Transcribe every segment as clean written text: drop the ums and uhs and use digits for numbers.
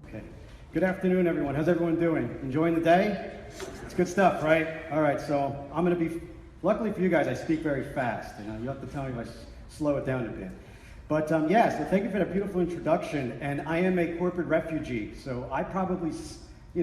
Okay. Good afternoon, everyone. How's everyone doing? Enjoying the day? It's good stuff, right? All right, so I'm going to be, luckily for you guys, I speak very fast. You have to tell me if I slow it down a bit. But so thank you for that beautiful introduction. And I am a corporate refugee, so I probably,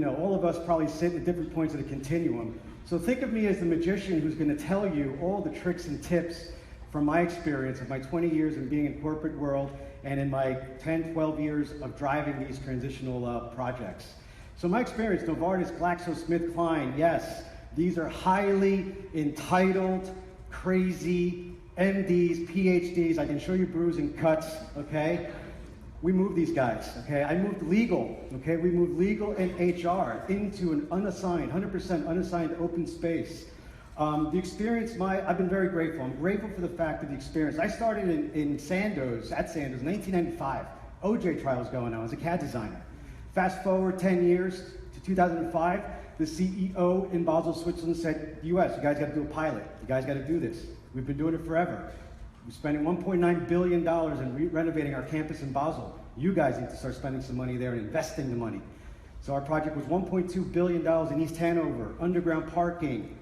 all of us probably sit at different points of the continuum. So think of me as the magician who's going to tell you all the tricks and tips from my experience of my 20 years in being in corporate world and in my 10, 12 years of driving these transitional projects. So my experience, Novartis, GlaxoSmithKline, yes, these are highly entitled, crazy MDs, PhDs. I can show you bruise and cuts, okay? We moved these guys, okay? I moved legal, okay? We moved legal and HR into an unassigned, 100% unassigned open space. The experience, I've been very grateful. I'm grateful for the fact of the experience. I started in Sandoz, at Sandoz, in 1995. OJ trials going on as a CAD designer. Fast forward 10 years to 2005, the CEO in Basel, Switzerland said, US, you guys got to do a pilot. You guys got to do this. We've been doing it forever. We're spending $1.9 billion in renovating our campus in Basel. You guys need to start spending some money there and investing the money. So our project was $1.2 billion in East Hanover, underground parking,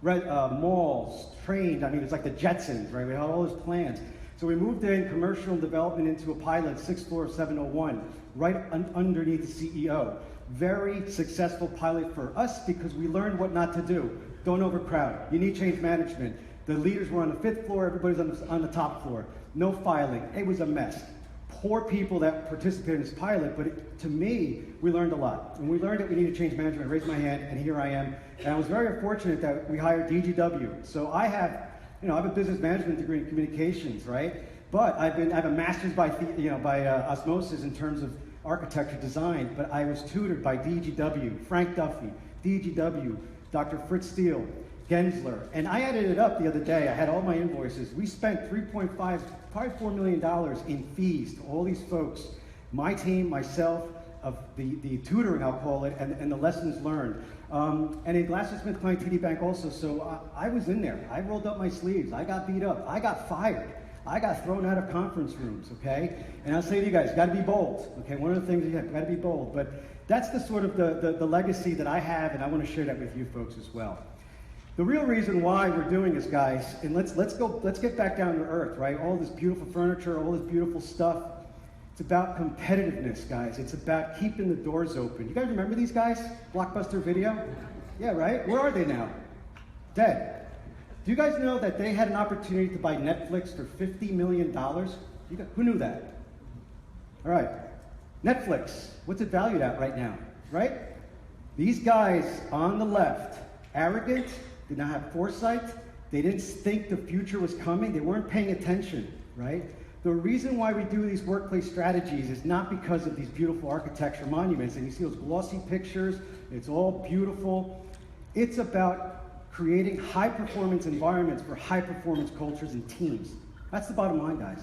malls, trains. I mean, it's like the Jetsons, right? We had all those plans. So we moved in commercial development into a pilot, 6th floor of 701, right underneath the CEO. Very successful pilot for us because we learned what not to do. Don't overcrowd. You need change management. The leaders were on the 5th floor, everybody's on the top floor. No filing. It was a mess. Poor people that participated in this pilot, but to me, we learned a lot. And we learned that we needed change management. I raised my hand, and here I am. And I was very fortunate that we hired DGW. So I have a business management degree in communications, right? But I have a master's by osmosis in terms of architecture design. But I was tutored by DGW, Frank Duffy, DGW, Dr. Fritz Steele, Gensler. And I added it up the other day. I had all my invoices. We spent $3.5, probably $4 million in fees to all these folks, my team, myself, of the tutoring, I'll call it, and the lessons learned. And in GlaxoSmithKline, TD Bank also, so I was in there. I rolled up my sleeves. I got beat up. I got fired. I got thrown out of conference rooms, okay? And I'll say to you guys, you got to be bold, okay? One of the things you got to be bold. But that's the sort of the legacy that I have, and I want to share that with you folks as well. The real reason why we're doing this, guys, and let's get back down to earth, right? All this beautiful furniture, all this beautiful stuff. It's about competitiveness, guys. It's about keeping the doors open. You guys remember these guys? Blockbuster Video? Yeah, right? Where are they now? Dead. Do you guys know that they had an opportunity to buy Netflix for $50 million? Who knew that? All right. Netflix, what's it valued at right now, right? These guys on the left, arrogant, did not have foresight. They didn't think the future was coming. They weren't paying attention, right? The reason why we do these workplace strategies is not because of these beautiful architecture monuments, and you see those glossy pictures, it's all beautiful. It's about creating high-performance environments for high-performance cultures and teams. That's the bottom line, guys.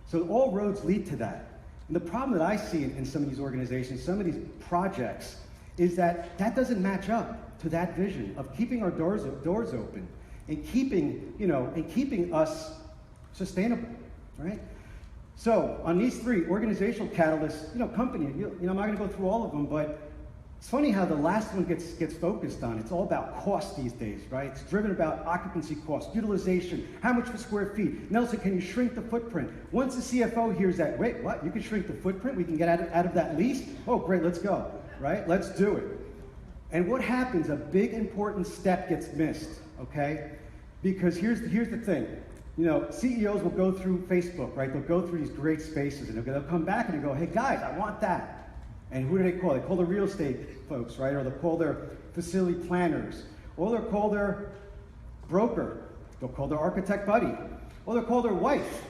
So all roads lead to that. And the problem that I see in some of these organizations, some of these projects, is that doesn't match up to that vision of keeping our doors open and keeping us sustainable, right? So on these three organizational catalysts, company, I'm not going to go through all of them, but it's funny how the last one gets focused on. It's all about cost these days, right? It's driven about occupancy cost, utilization, how much per square feet. Nelson, can you shrink the footprint? Once the CFO hears that, wait, what? You can shrink the footprint? We can get out of that lease? Oh, great, let's go, right? Let's do it. And what happens? A big important step gets missed, okay? Because here's the thing. CEOs will go through Facebook, right? They'll go through these great spaces, and they'll come back and go, hey, guys, I want that. And who do they call? They call the real estate folks, right? Or they'll call their facility planners. Or they'll call their broker. They'll call their architect buddy. Or they'll call their wife,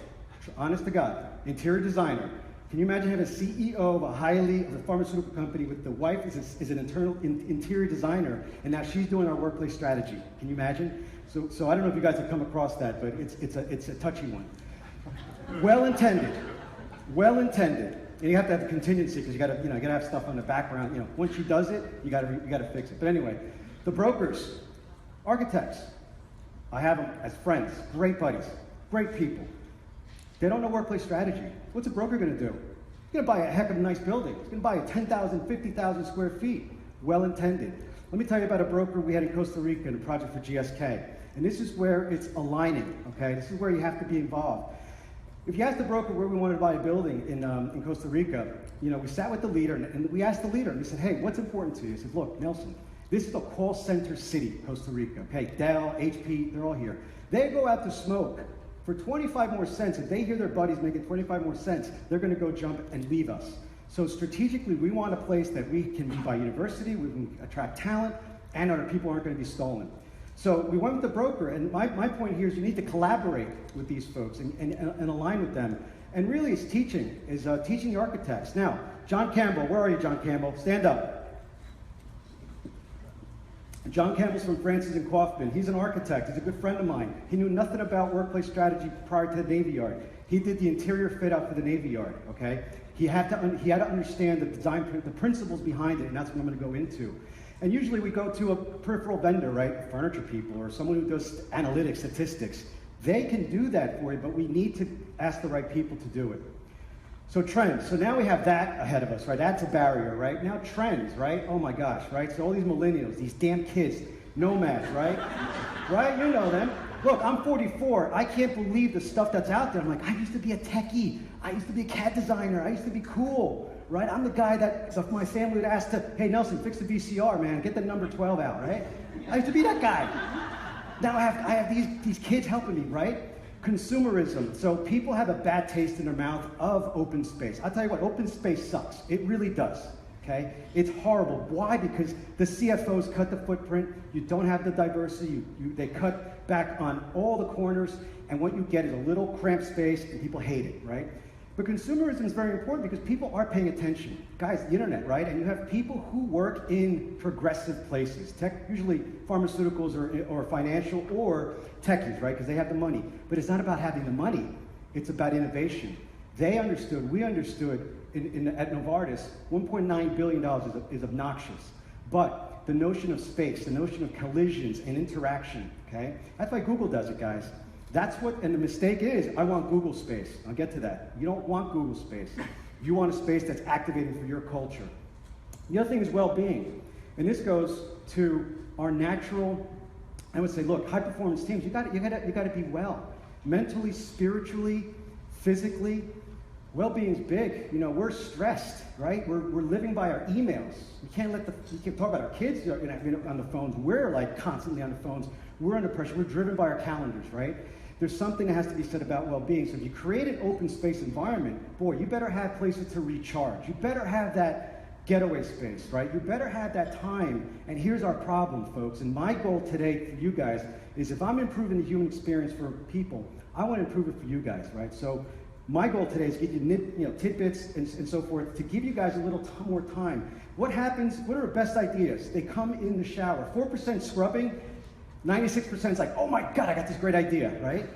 honest to God, interior designer. Can you imagine having a CEO of a pharmaceutical company with the wife is an interior designer, and now she's doing our workplace strategy? Can you imagine? So I don't know if you guys have come across that, but it's a touchy one. Well intended. And you have to have the contingency because you gotta have stuff on the background. Once she does it, you gotta fix it. But anyway, the brokers, architects, I have them as friends, great buddies, great people. They don't know workplace strategy. What's a broker gonna do? He's going to buy a heck of a nice building. He's going to buy a 10,000, 50,000 square feet. Well intended. Let me tell you about a broker we had in Costa Rica in a project for GSK. And this is where it's aligning, okay? This is where you have to be involved. If you ask the broker where we wanted to buy a building in Costa Rica, we sat with the leader and we asked the leader, and we said, hey, what's important to you? He said, look, Nelson, this is a call center city, Costa Rica, okay? Dell, HP, they're all here. They go out to smoke for 25 more cents. If they hear their buddies making 25 more cents, they're gonna go jump and leave us. So strategically, we want a place that we can be by university, we can attract talent, and our people aren't gonna be stolen. So we went with the broker, and my point here is you need to collaborate with these folks and align with them. And really, it's teaching the architects. Now, John Campbell, where are you, John Campbell? Stand up. John Campbell's from Francis and Kaufman. He's an architect. He's a good friend of mine. He knew nothing about workplace strategy prior to the Navy Yard. He did the interior fit out for the Navy Yard, okay? He had to understand the design, the principles behind it, and that's what I'm going to go into. And usually we go to a peripheral vendor, right? Furniture people or someone who does analytics, statistics. They can do that for you, but we need to ask the right people to do it. So trends. So now we have that ahead of us, right? That's a barrier, right? Now trends, right? Oh my gosh, right? So all these millennials, these damn kids, nomads, right? Right? You know them. Look, I'm 44. I can't believe the stuff that's out there. I'm like, I used to be a techie. I used to be a CAD designer. I used to be cool, right? I'm the guy that if my family would ask to, hey, Nelson, fix the VCR, man. Get the number 12 out, right? I used to be that guy. Now I have these kids helping me, right? Consumerism. So people have a bad taste in their mouth of open space. I'll tell you what, open space sucks. It really does, okay? It's horrible. Why? Because the CFOs cut the footprint. You don't have the diversity. They cut back on all the corners, and what you get is a little cramped space, and people hate it, right? But consumerism is very important because people are paying attention. Guys, the internet, right? And you have people who work in progressive places, usually pharmaceuticals or financial or techies, right? Because they have the money. But it's not about having the money. It's about innovation. They understood, we understood at Novartis, $1.9 billion is obnoxious. But the notion of space, the notion of collisions and interaction, okay? That's why Google does it, guys. That's what, and the mistake is, I want Google space. I'll get to that. You don't want Google space. You want a space that's activating for your culture. The other thing is well-being. And this goes to our natural, I would say, look, high-performance teams, you got to be well. Mentally, spiritually, physically. Well-being is big. We're stressed, right? We're living by our emails. We can't talk about our kids on the phones. We're like constantly on the phones. We're under pressure. We're driven by our calendars, right? There's something that has to be said about well-being. So if you create an open space environment, boy, you better have places to recharge. You better have that getaway space, right? You better have that time. And here's our problem, folks. And my goal today for you guys is if I'm improving the human experience for people, I want to improve it for you guys, right? So my goal today is to get you tidbits and so forth to give you guys a little more time. What happens? What are the best ideas? They come in the shower. 4% scrubbing. 96% is like, oh my God, I got this great idea, right?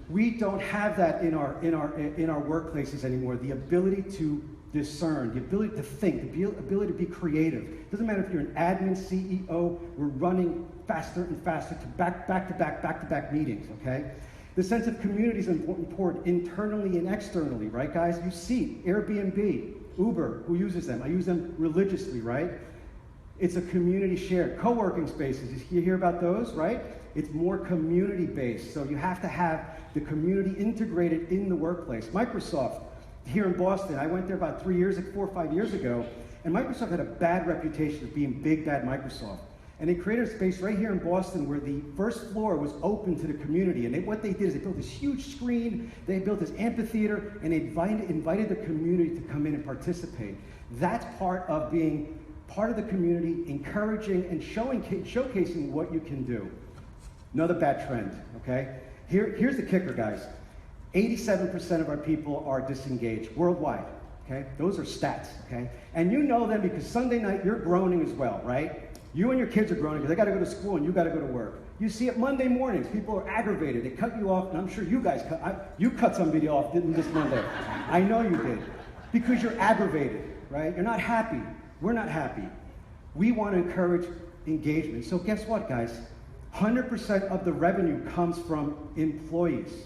We don't have that in our workplaces anymore. The ability to discern, the ability to think, the ability to be creative. Doesn't matter if you're an admin, CEO, we're running faster and faster to back-to-back meetings, okay? The sense of community is important internally and externally, right, guys? You see Airbnb, Uber, who uses them? I use them religiously, right? It's a community shared. Co-working spaces, you hear about those, right? It's more community-based, so you have to have the community integrated in the workplace. Microsoft, here in Boston, I went there about 4 or 5 years ago, and Microsoft had a bad reputation of being big, bad Microsoft. And they created a space right here in Boston where the first floor was open to the community. And what they did is they built this huge screen, they built this amphitheater, and they invited the community to come in and participate. That's part of being part of the community, encouraging and showcasing what you can do. Another bad trend, okay? Here's the kicker, guys. 87% of our people are disengaged worldwide, okay? Those are stats, okay? And you know them because Sunday night you're groaning as well, right? You and your kids are groaning because they got to go to school and you got to go to work. You see it Monday mornings. People are aggravated. They cut you off, and I'm sure you guys you cut somebody off, didn't this Monday? I know you did. Because you're aggravated, right? You're not happy. We're not happy. We want to encourage engagement. So guess what, guys? 100% of the revenue comes from employees.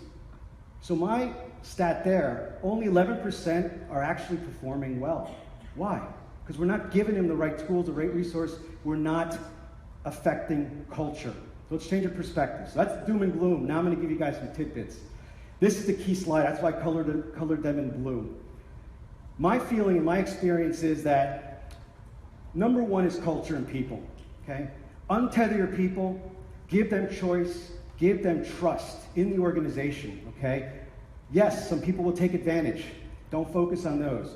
So my stat there, only 11% are actually performing well. Why? Because we're not giving them the right tools, the right resource. We're not affecting culture. So let's change our perspective. So that's doom and gloom. Now I'm going to give you guys some tidbits. This is the key slide. That's why I colored them in blue. My feeling and my experience is that number one is culture and people. Okay? Untether your people. Give them choice. Give them trust in the organization. Okay? Yes, some people will take advantage. Don't focus on those.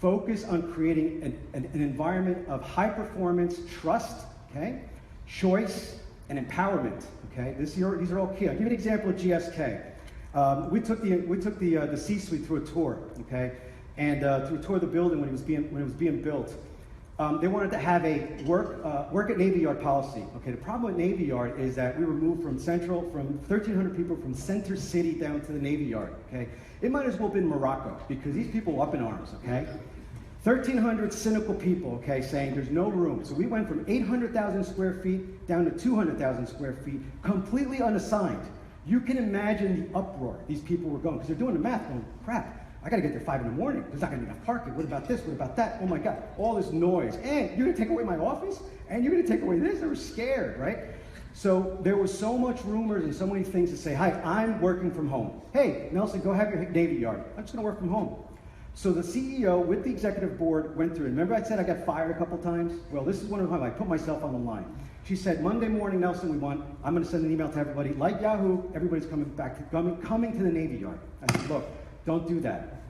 Focus on creating an environment of high performance, trust, okay, choice, and empowerment. Okay, these are all key. I'll give you an example of GSK. We took the C-suite through a tour, okay, and through a tour of the building when it was being built. They wanted to have a work at Navy Yard policy. Okay, the problem with Navy Yard is that we were moved from 1,300 people from Center City down to the Navy Yard. Okay, it might as well have been Morocco because these people were up in arms. Okay, 1,300 cynical people. Okay, saying there's no room. So we went from 800,000 square feet down to 200,000 square feet, completely unassigned. You can imagine the uproar these people were going because they're doing the math, going, crap. I got to get there 5 in the morning. There's not going to be enough parking. What about this? What about that? Oh my God, all this noise. And you're going to take away my office? And you're going to take away this? They were scared, right? So there was so much rumors and so many things to say, hi, I'm working from home. Hey, Nelson, go have your Navy Yard. I'm just going to work from home. So the CEO with the executive board went through it. Remember I said I got fired a couple times? Well, this is one of them. I put myself on the line. She said, Monday morning, Nelson, I'm going to send an email to everybody. Like Yahoo, everybody's coming to the Navy Yard. I said, look, don't do that.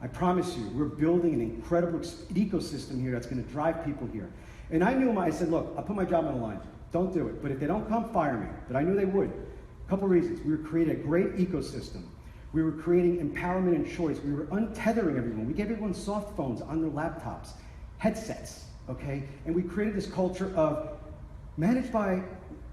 I promise you, we're building an incredible ecosystem here that's going to drive people here. And I knew I said, look, I'll put my job on the line. Don't do it. But if they don't come, fire me. But I knew they would. A couple reasons. We were creating a great ecosystem. We were creating empowerment and choice. We were untethering everyone. We gave everyone soft phones on their laptops, headsets, okay? And we created this culture of managed by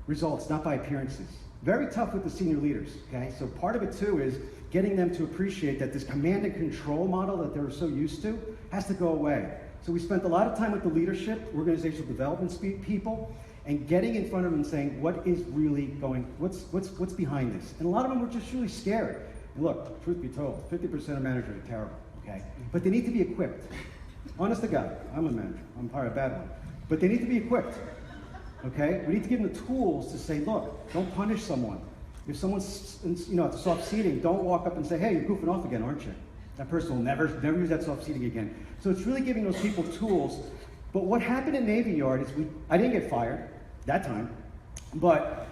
results, not by appearances. Very tough with the senior leaders, okay? So part of it too is getting them to appreciate that this command and control model that they were so used to has to go away. So we spent a lot of time with the leadership, organizational development people, and getting in front of them and saying, what is really going, what's behind this? And a lot of them were just really scared. And look, truth be told, 50% of managers are terrible, okay? But they need to be equipped. Honest to God, I'm a manager, I'm probably a bad one. But they need to be equipped, okay? We need to give them the tools to say, look, don't punish someone. If someone's, at the soft seating, don't walk up and say, hey, you're goofing off again, aren't you? That person will never use that soft seating again. So it's really giving those people tools. But what happened in Navy Yard is I didn't get fired that time, but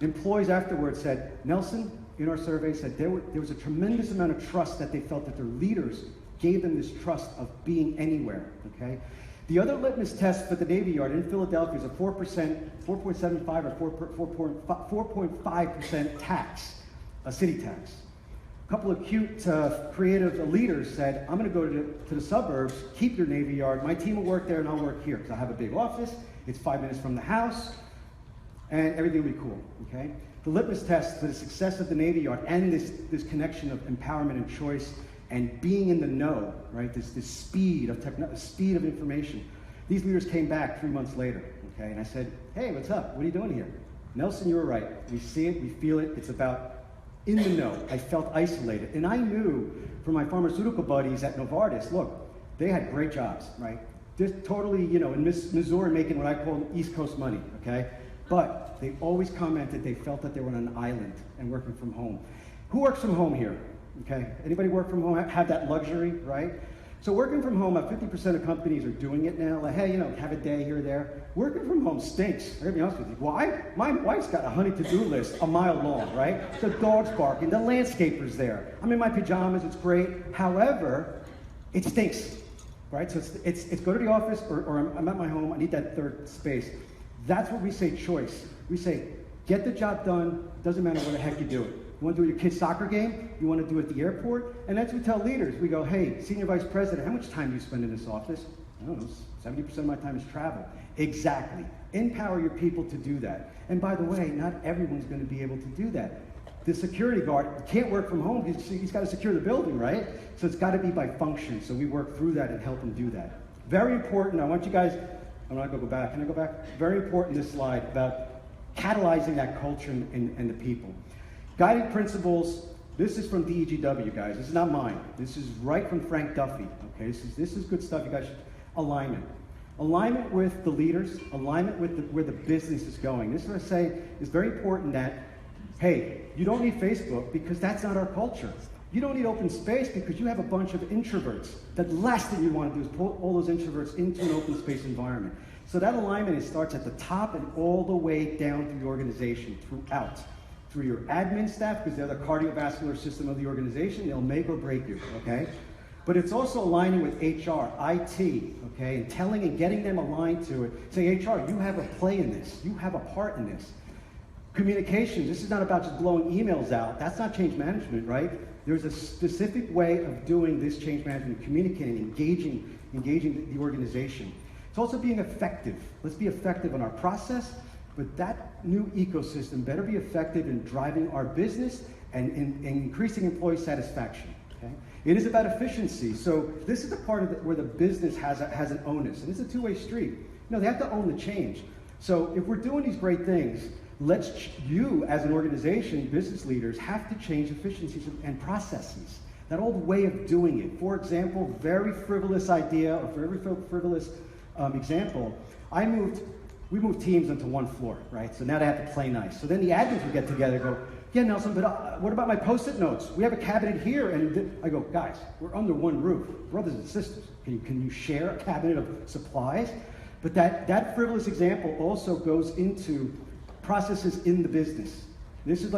employees afterwards said, Nelson, in our survey, said there was a tremendous amount of trust that they felt that their leaders gave them this trust of being anywhere, okay? The other litmus test for the Navy Yard in Philadelphia is a 4%, 4.75 or 4.5% tax, a city tax. A couple of cute, creative leaders said, I'm going to go to the suburbs, keep your Navy Yard. My team will work there and I'll work here because I have a big office. It's 5 minutes from the house and everything will be cool, okay? The litmus test for the success of the Navy Yard and this connection of empowerment and choice and being in the know, right? This speed of speed of information. These leaders came back 3 months later, okay? And I said, hey, what's up? What are you doing here? Nelson, you were right. We see it, we feel it. It's about in the know. I felt isolated. And I knew from my pharmaceutical buddies at Novartis, look, they had great jobs, right? They're totally, in Missouri making what I call East Coast money, okay? But they always commented they felt that they were on an island and working from home. Who works from home here? Okay, anybody work from home, have that luxury, right? So working from home, 50% of companies are doing it now. Like, hey, have a day here or there. Working from home stinks. I gotta be honest with you. Why? My wife's got a honey to-do list a mile long, right? The dog's barking, the landscaper's there. I'm in my pajamas, it's great. However, it stinks, right? So it's go to the office or I'm at my home, I need that third space. That's what we say choice. We say, get the job done, doesn't matter where the heck you do it. You want to do your kid's soccer game? You want to do it at the airport? And that's what we tell leaders. We go, hey, Senior Vice President, how much time do you spend in this office? I don't know, 70% of my time is travel. Exactly. Empower your people to do that. And by the way, not everyone's going to be able to do that. The security guard can't work from home. He's got to secure the building, right? So it's got to be by function. So we work through that and help him do that. Very important. I want you guys, I'm not going to go back. Can I go back? Very important, this slide, about catalyzing that culture and the people. Guiding principles, This is from DEGW, guys. This is not mine. This is right from Frank Duffy. Okay, this is good stuff. You guys should alignment. Alignment with the leaders, alignment with where the business is going. This is what I say is very important that, hey, you don't need Facebook because that's not our culture. You don't need open space because you have a bunch of introverts. The last thing you want to do is pull all those introverts into an open space environment. So that alignment starts at the top and all the way down through the organization, throughout. Through your admin staff, because they're the cardiovascular system of the organization, they'll make or break you, okay? But it's also aligning with HR, IT, okay? And telling and getting them aligned to it. Say, HR, you have a play in this. You have a part in this. Communications, this is not about just blowing emails out. That's not change management, right? There's a specific way of doing this change management, communicating, engaging the organization. It's also being effective. Let's be effective in our process, but that new ecosystem better be effective in driving our business and in increasing employee satisfaction. Okay? It is about efficiency. So this is the part of where the business has an onus, and it's a two-way street. They have to own the change. So if we're doing these great things, you as an organization, business leaders, have to change efficiencies and processes. That old way of doing it. For example, very frivolous idea or very frivolous example. We moved teams into one floor, right? So now they have to play nice. So then the admins would get together and go, yeah, Nelson, but what about my Post-it notes? We have a cabinet here, and I go, guys, we're under one roof, brothers and sisters. Can you share a cabinet of supplies? But that frivolous example also goes into processes in the business. This is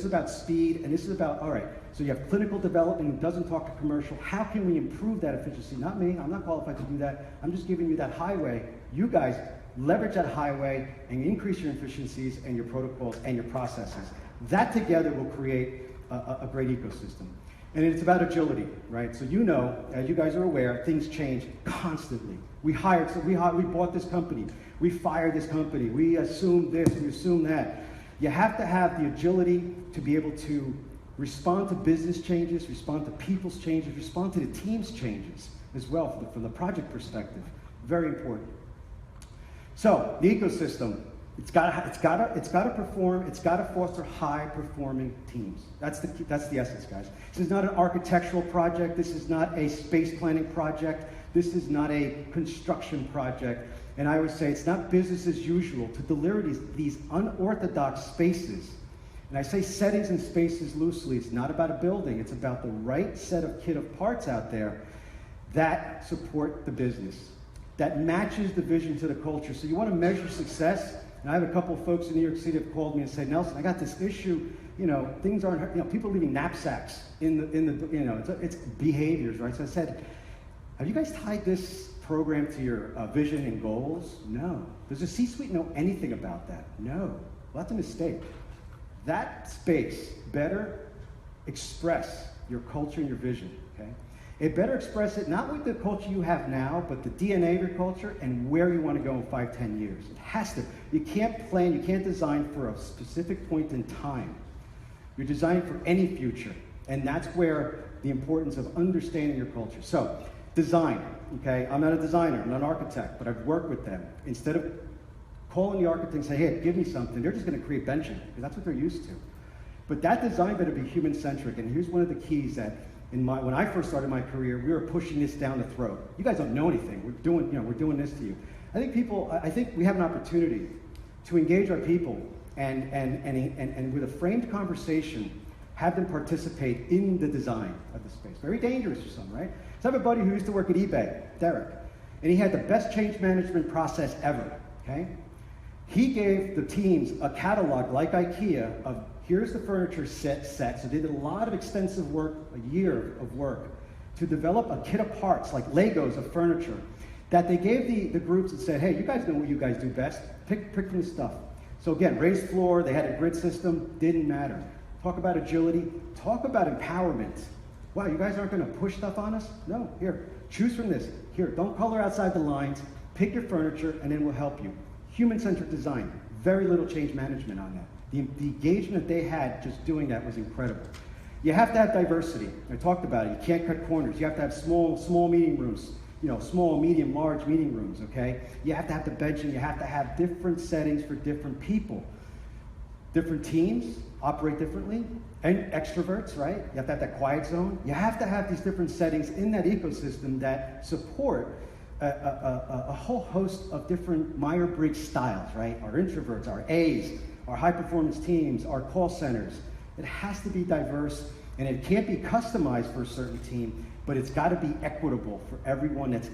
about speed, and this is about, all right, so you have clinical development who doesn't talk to commercial. How can we improve that efficiency? Not me, I'm not qualified to do that. I'm just giving you that highway. You guys leverage that highway and increase your efficiencies and your protocols and your processes. That together will create a great ecosystem. And it's about agility, right? So as you guys are aware, things change constantly. We bought this company. We fired this company. We assumed this, we assumed that. You have to have the agility to be able to respond to business changes, respond to people's changes, respond to the team's changes as well from the project perspective. Very important. So the ecosystem, it's got to perform. It's got to foster high-performing teams. That's the essence, guys. This is not an architectural project. This is not a space planning project. This is not a construction project. And I would say it's not business as usual to deliver these unorthodox spaces. And I say settings and spaces loosely. It's not about a building. It's about the right set of kit of parts out there that support the business, that matches the vision to the culture. So you want to measure success. And I have a couple of folks in New York City have called me and said, Nelson, I got this issue. Things aren't. People leaving knapsacks it's behaviors, right? So I said, have you guys tied this program to your vision and goals? No. Does the C-suite know anything about that? No. Well, that's a mistake. That space better express your culture and your vision, okay? It better express it not with the culture you have now, but the DNA of your culture and where you want to go in 5, 10 years. It has to. You can't plan, you can't design for a specific point in time. You're designing for any future. And that's where the importance of understanding your culture. So, design, okay? I'm not a designer, I'm not an architect, but I've worked with them. Instead of calling the architect and saying, hey, give me something, they're just going to create benching, because that's what they're used to. But that design better be human-centric, and here's one of the keys that when I first started my career, we were pushing this down the throat. You guys don't know anything. We're doing this to you. I think we have an opportunity to engage our people and with a framed conversation, have them participate in the design of the space. Very dangerous for some, right? So I have a buddy who used to work at eBay, Derek, and he had the best change management process ever, okay? He gave the teams a catalog like IKEA of here's the furniture set. So they did a lot of extensive work, a year of work, to develop a kit of parts, like Legos of furniture, that they gave the groups and said, hey, you guys know what you guys do best. Pick from the stuff. So again, raised floor, they had a grid system, didn't matter. Talk about agility, talk about empowerment. Wow, you guys aren't going to push stuff on us? No, here, choose from this. Here, don't color outside the lines, pick your furniture, and then we'll help you. Human-centric design, very little change management on that. The engagement they had just doing that was incredible. You have to have diversity. I talked about it. You can't cut corners. You have to have small meeting rooms, small, medium, large meeting rooms, okay? You have to have the benching. You have to have different settings for different people. Different teams operate differently, and extroverts, right? You have to have that quiet zone. You have to have these different settings in that ecosystem that support a whole host of different Myers-Briggs styles, right? Our introverts, our A's, our high-performance teams, our call centers. It has to be diverse, and it can't be customized for a certain team, but it's got to be equitable for everyone that's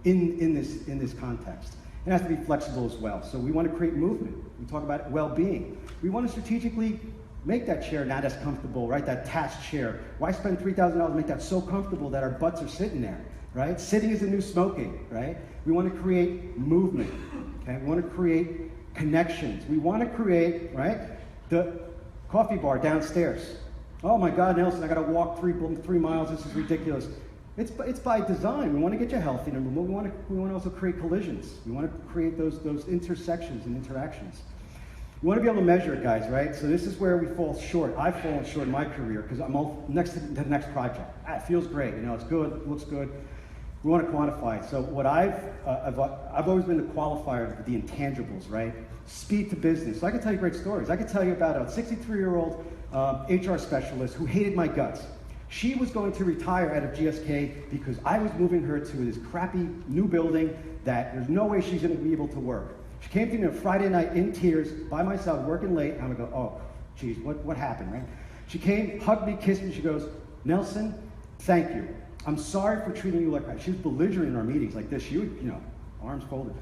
in this context. It has to be flexible as well. So we want to create movement. We talk about well-being. We want to strategically make that chair not as comfortable, right? That task chair. Why spend $3,000 to make that so comfortable that our butts are sitting there, right? Sitting is the new smoking, right? We want to create movement, okay? We want to create connections. We want to create, right, the coffee bar downstairs. Oh my God, Nelson, I got to walk 3 miles. This is ridiculous. It's by design. We want to get you healthy, number one. We want to also create collisions. We want to create those intersections and interactions. We want to be able to measure it, guys, right? So this is where we fall short. I've fallen short in my career because I'm all next to the next project. It feels great. You know, it's good, it looks good. We want to quantify it. So what I've always been the qualifier of the intangibles, right? Speed to business. So I can tell you great stories. I can tell you about a 63-year-old HR specialist who hated my guts. She was going to retire out of GSK because I was moving her to this crappy new building that there's no way she's going to be able to work. She came to me on a Friday night in tears, by myself, working late. I'm going to go, oh, geez, what happened, right? She came, hugged me, kissed me. She goes, Nelson, thank you. I'm sorry for treating you like that. She was belligerent in our meetings like this. She would, you know, arms folded.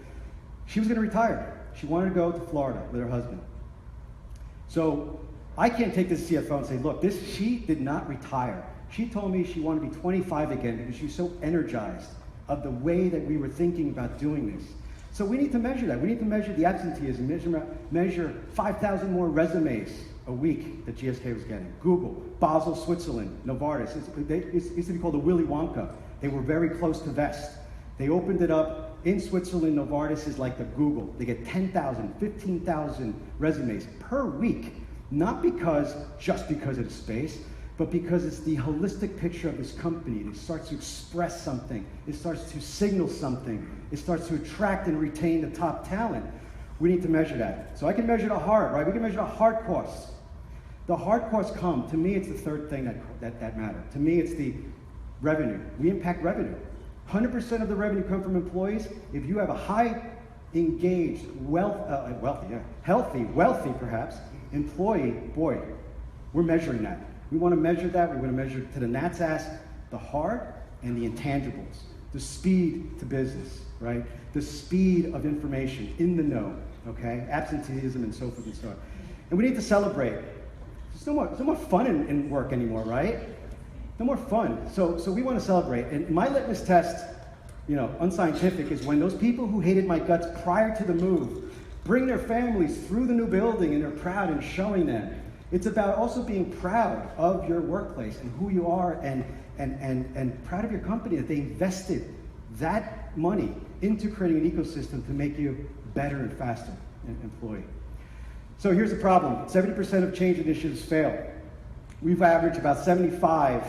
She was going to retire. She wanted to go to Florida with her husband. So I can't take this CFO and say, look, she did not retire. She told me she wanted to be 25 again because she was so energized of the way that we were thinking about doing this. So we need to measure that. We need to measure the absenteeism, measure 5,000 more resumes a week that GSK was getting. Google, Basel, Switzerland, Novartis. It used to be called the Willy Wonka. They were very close to Vest. They opened it up in Switzerland. Novartis is like the Google. They get 10,000, 15,000 resumes per week, not just because of the space, but because it's the holistic picture of this company. It starts to express something. It starts to signal something. It starts to attract and retain the top talent. We need to measure that. So I can measure the hard, right? We can measure the hard costs. The hard costs come. To me, it's the third thing that matter. To me, it's the revenue. We impact revenue. 100% of the revenue come from employees. If you have a high, engaged, healthy, wealthy perhaps, employee, boy, we're measuring that. We want to measure that. We want to measure to the gnat's ass, the hard and the intangibles, the speed to business, right? The speed of information in the know, okay? Absenteeism and so forth and so on. And we need to celebrate. There's no more fun in work anymore, right? No more fun. So we want to celebrate. And my litmus test, you know, unscientific, is when those people who hated my guts prior to the move bring their families through the new building and they're proud and showing them. It's about also being proud of your workplace and who you are and proud of your company that they invested that money into creating an ecosystem to make you better and faster employee. So here's the problem. 70% of change initiatives fail. We've averaged about 75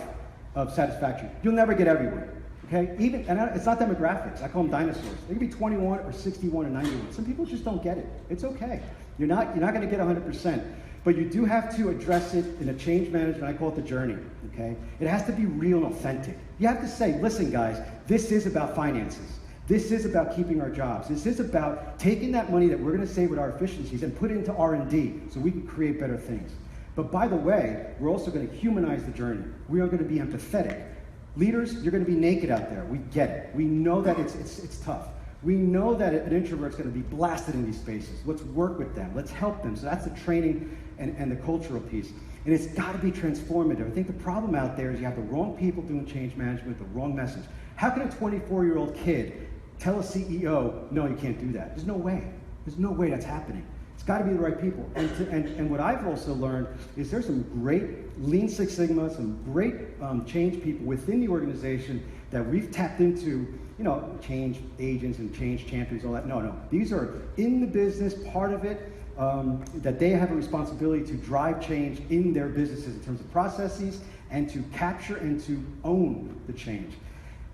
of satisfaction. You'll never get everyone, okay? It's not demographics. I call them dinosaurs. They can be 21 or 61 or 91. Some people just don't get it. It's okay. You're not going to get 100%. But you do have to address it in a change management. I call it the journey, okay? It has to be real and authentic. You have to say, listen, guys, this is about finances. This is about keeping our jobs. This is about taking that money that we're going to save with our efficiencies and put it into R&D so we can create better things. But by the way, we're also going to humanize the journey. We are going to be empathetic. Leaders, you're going to be naked out there. We get it. We know that it's tough. We know that an introvert's going to be blasted in these spaces. Let's work with them. Let's help them. So that's the training and the cultural piece. And it's got to be transformative. I think the problem out there is you have the wrong people doing change management, the wrong message. How can a 24-year-old kid tell a CEO, no, you can't do that? There's no way. There's no way that's happening. It's got to be the right people. And what I've also learned is there's some great Lean Six Sigma, some great change people within the organization that we've tapped into, you know, change agents and change champions, all that. No. These are in the business, part of it, that they have a responsibility to drive change in their businesses in terms of processes and to capture and to own the change.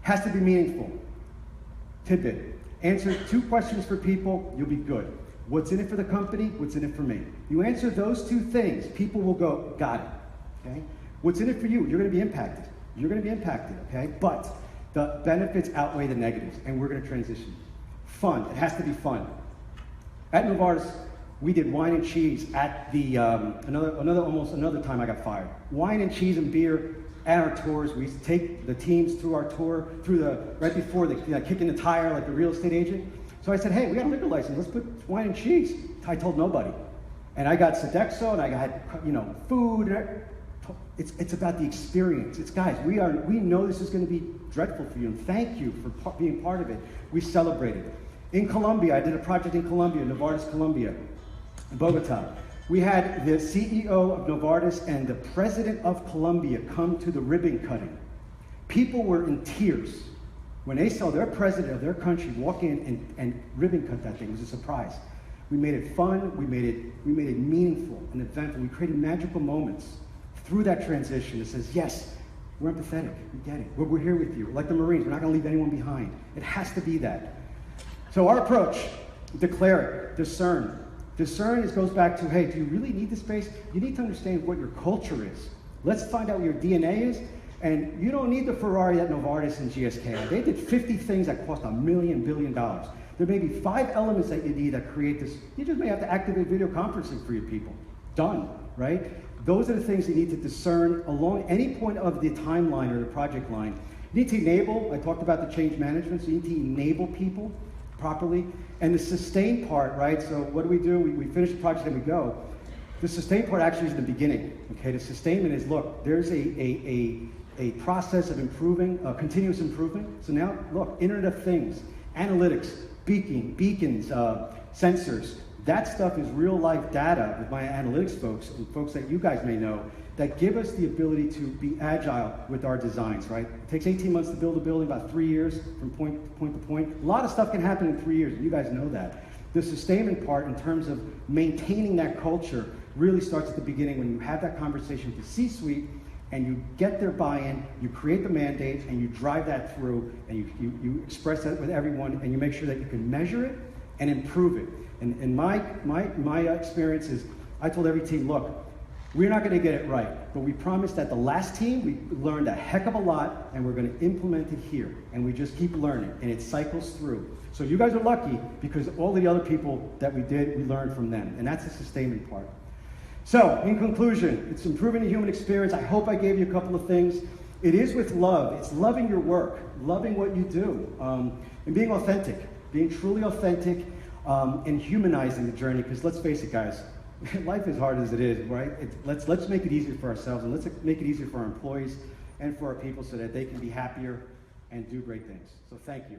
Has to be meaningful. Tidbit. Answer 2 questions for people, you'll be good. What's in it for the company? What's in it for me? You answer those two things, people will go, got it, okay? What's in it for you? You're gonna be impacted. You're gonna be impacted, okay? But the benefits outweigh the negatives, and we're gonna transition. Fun, it has to be fun. At Novartis, we did wine and cheese at the, almost another time I got fired. Wine and cheese and beer at our tours. We used to take the teams through our tour, right before the kicking the tire like the real estate agent. So I said, hey, we got a liquor license, let's put wine and cheese. I told nobody. And I got Sodexo, and I had, food. It's about the experience. It's, guys, we know this is gonna be dreadful for you, and thank you for being part of it. We celebrated. In Colombia, I did a project in Colombia, Novartis Colombia, in Bogota. We had the CEO of Novartis and the president of Colombia come to the ribbon cutting. People were in tears when they saw their president of their country walk in and ribbon cut that thing. It was a surprise. We made it fun, we made it meaningful and eventful. We created magical moments through that transition that says, yes, we're empathetic, we get it. We're here with you. Like the Marines, we're not gonna leave anyone behind. It has to be that. So our approach, declare it, discern. Discern goes back to, hey, do you really need the space? You need to understand what your culture is. Let's find out what your DNA is. And you don't need the Ferrari that Novartis and GSK. They did 50 things that cost $1 billion. There may be 5 elements that you need that create this. You just may have to activate video conferencing for your people. Done, right? Those are the things you need to discern along any point of the timeline or the project line. You need to enable, I talked about the change management, so you need to enable people properly. And the sustain part, right? So what do? We finish the project and we go. The sustain part actually is in the beginning, okay? The sustainment is, look, there's a process of improving, continuous improvement. So now, look, Internet of Things, analytics, beacons, sensors. That stuff is real life data with my analytics folks and folks that you guys may know that give us the ability to be agile with our designs, right? It takes 18 months to build a building, about 3 years from point to point. A lot of stuff can happen in 3 years, and you guys know that. The sustainment part in terms of maintaining that culture really starts at the beginning when you have that conversation with the C-suite and you get their buy-in, you create the mandate, and you drive that through, and you express that with everyone, and you make sure that you can measure it and improve it. And my experience is, I told every team, look, we're not going to get it right, but we promise that the last team, we learned a heck of a lot, and we're going to implement it here. And we just keep learning, and it cycles through. So you guys are lucky, because all the other people that we learned from them, and that's the sustainment part. So, in conclusion, it's improving the human experience. I hope I gave you a couple of things. It is with love. It's loving your work, loving what you do, and being authentic, being truly authentic, and humanizing the journey, because let's face it, guys, life is hard as it is, right? Let's make it easier for ourselves, and let's make it easier for our employees and for our people so that they can be happier and do great things. So thank you.